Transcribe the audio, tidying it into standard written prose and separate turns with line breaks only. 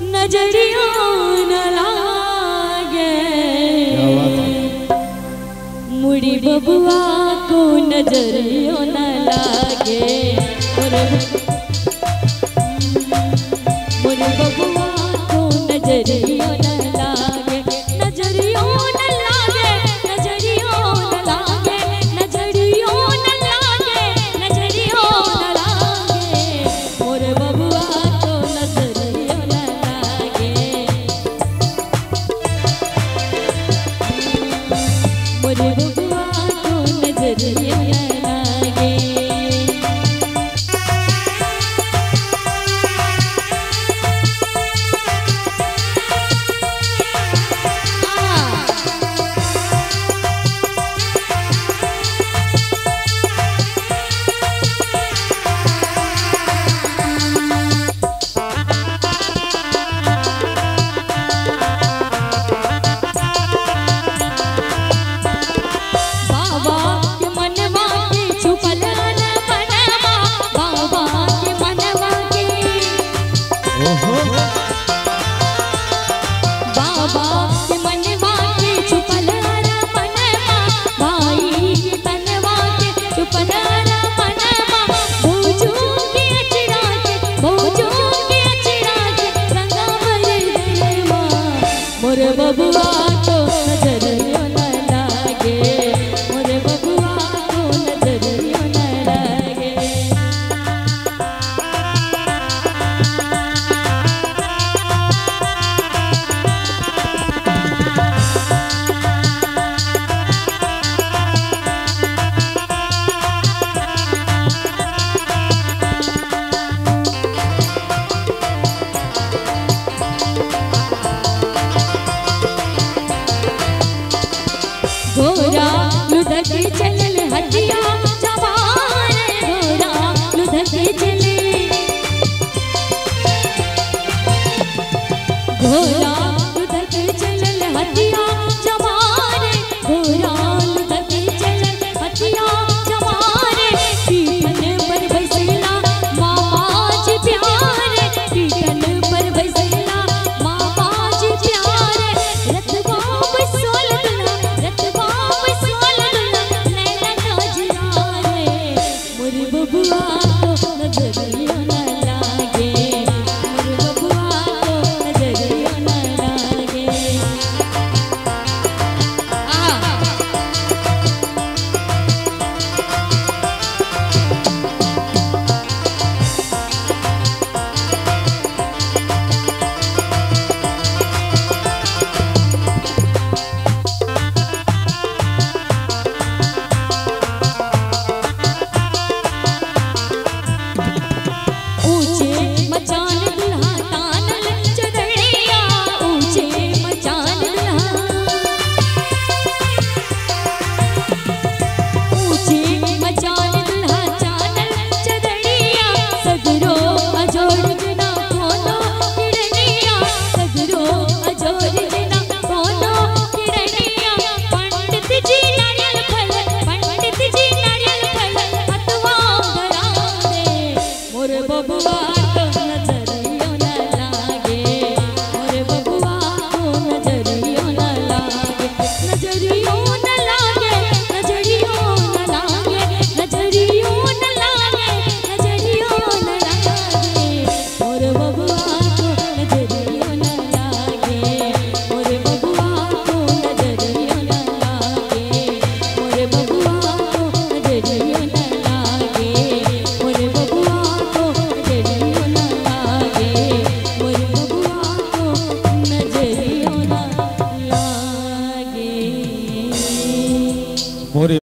नजरियों न लागे मुड़ी बबुआ को नजरियों न लागे मुड़ी बबुआ को नजरियों न लागे नजरियों न लागे नजरियों न लागे नजरियों न लागे नजरियों न लागे मोरे बबुआ को नजरियों न लागे मोरे बबुआ को नजरियों न लागे मोरे बबुआ को नजरियों न लागे मोरे बबुआ को नजरियों न लागे घोड़ा लुधके चलल हथिया जवान घोड़ा लुधके चले घोड़ा लुधके चलल हथिया